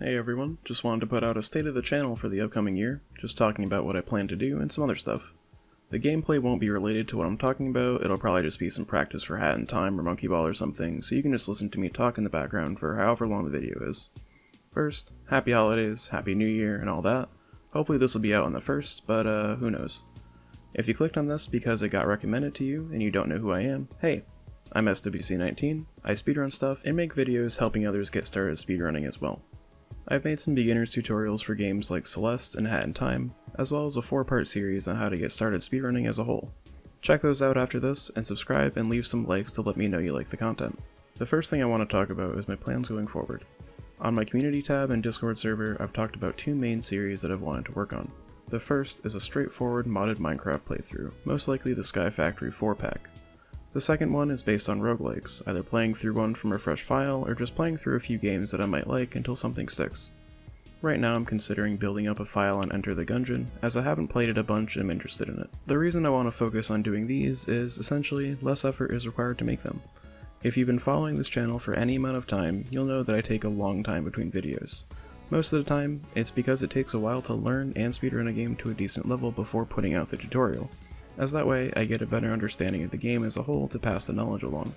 Hey everyone, just wanted to put out a state of the channel for the upcoming year, just talking about what I plan to do and some other stuff. The gameplay won't be related to what I'm talking about, it'll probably just be some practice for Hat in Time or Monkey Ball or something, so you can just listen to me talk in the background for however long the video is. First, happy holidays, happy new year, and all that. Hopefully this will be out on the 1st, but who knows. If you clicked on this because it got recommended to you and you don't know who I am, hey, I'm swc19, I speedrun stuff and make videos helping others get started speedrunning as well. I've made some beginners tutorials for games like Celeste and Hat in Time, as well as a 4-part series on how to get started speedrunning as a whole. Check those out after this, and subscribe and leave some likes to let me know you like the content. The first thing I want to talk about is my plans going forward. On my community tab and Discord server, I've talked about 2 main series that I've wanted to work on. The first is a straightforward modded Minecraft playthrough, most likely the Sky Factory 4-pack. The second one is based on roguelikes, either playing through one from a fresh file or just playing through a few games that I might like until something sticks. Right now I'm considering building up a file on Enter the Gungeon, as I haven't played it a bunch and I'm interested in it. The reason I want to focus on doing these is, essentially, less effort is required to make them. If you've been following this channel for any amount of time, you'll know that I take a long time between videos. Most of the time, it's because it takes a while to learn and speedrun a game to a decent level before putting out the tutorial, as that way I get a better understanding of the game as a whole to pass the knowledge along.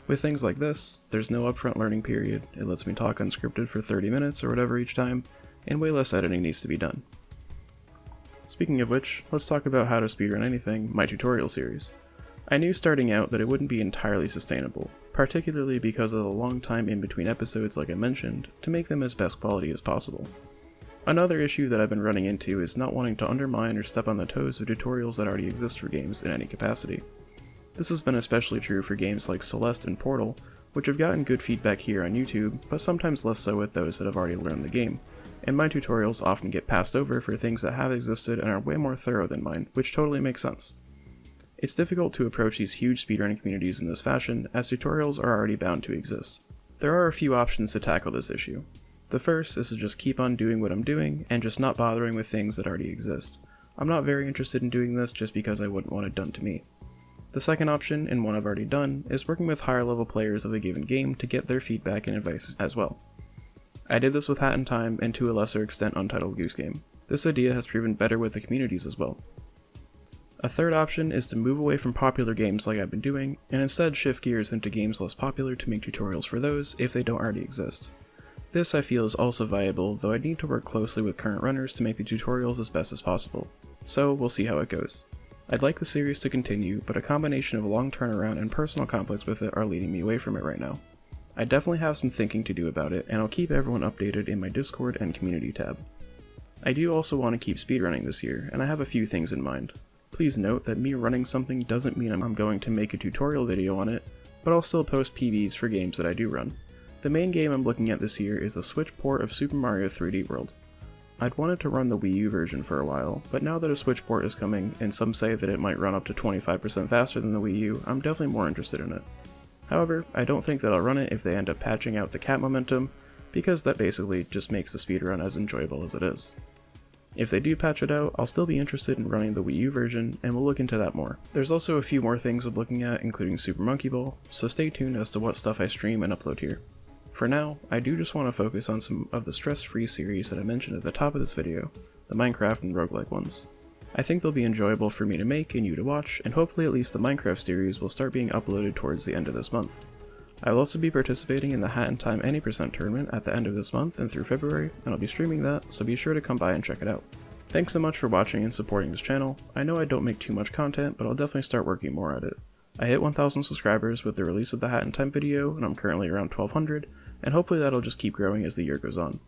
With things like this, there's no upfront learning period, it lets me talk unscripted for 30 minutes or whatever each time, and way less editing needs to be done. Speaking of which, let's talk about how to speedrun anything, my tutorial series. I knew starting out that it wouldn't be entirely sustainable, particularly because of the long time in between episodes like I mentioned, to make them as best quality as possible. Another issue that I've been running into is not wanting to undermine or step on the toes of tutorials that already exist for games in any capacity. This has been especially true for games like Celeste and Portal, which have gotten good feedback here on YouTube, but sometimes less so with those that have already learned the game, and my tutorials often get passed over for things that have existed and are way more thorough than mine, which totally makes sense. It's difficult to approach these huge speedrunning communities in this fashion, as tutorials are already bound to exist. There are a few options to tackle this issue. The first is to just keep on doing what I'm doing, and just not bothering with things that already exist. I'm not very interested in doing this just because I wouldn't want it done to me. The second option, and one I've already done, is working with higher level players of a given game to get their feedback and advice as well. I did this with Hat in Time and to a lesser extent Untitled Goose Game. This idea has proven better with the communities as well. A third option is to move away from popular games like I've been doing, and instead shift gears into games less popular to make tutorials for those if they don't already exist. This I feel is also viable, though I need to work closely with current runners to make the tutorials as best as possible. So we'll see how it goes. I'd like the series to continue, but a combination of long turnaround and personal conflicts with it are leading me away from it right now. I definitely have some thinking to do about it, and I'll keep everyone updated in my Discord and community tab. I do also want to keep speedrunning this year, and I have a few things in mind. Please note that me running something doesn't mean I'm going to make a tutorial video on it, but I'll still post PBs for games that I do run. The main game I'm looking at this year is the Switch port of Super Mario 3D World. I'd wanted to run the Wii U version for a while, but now that a Switch port is coming, and some say that it might run up to 25% faster than the Wii U, I'm definitely more interested in it. However, I don't think that I'll run it if they end up patching out the cat momentum, because that basically just makes the speedrun as enjoyable as it is. If they do patch it out, I'll still be interested in running the Wii U version, and we'll look into that more. There's also a few more things I'm looking at, including Super Monkey Ball, so stay tuned as to what stuff I stream and upload here. For now, I do just want to focus on some of the stress-free series that I mentioned at the top of this video, the Minecraft and roguelike ones. I think they'll be enjoyable for me to make and you to watch, and hopefully at least the Minecraft series will start being uploaded towards the end of this month. I will also be participating in the Hat in Time Any Percent tournament at the end of this month and through February, and I'll be streaming that, so be sure to come by and check it out. Thanks so much for watching and supporting this channel. I know I don't make too much content, but I'll definitely start working more at it. I hit 1,000 subscribers with the release of the Hat in Time video, and I'm currently around 1,200, and hopefully that'll just keep growing as the year goes on.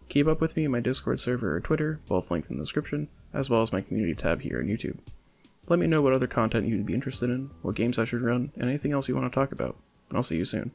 Keep up with me in my Discord server or Twitter, both linked in the description, as well as my community tab here on YouTube. Let me know what other content you'd be interested in, what games I should run, and anything else you want to talk about, and I'll see you soon.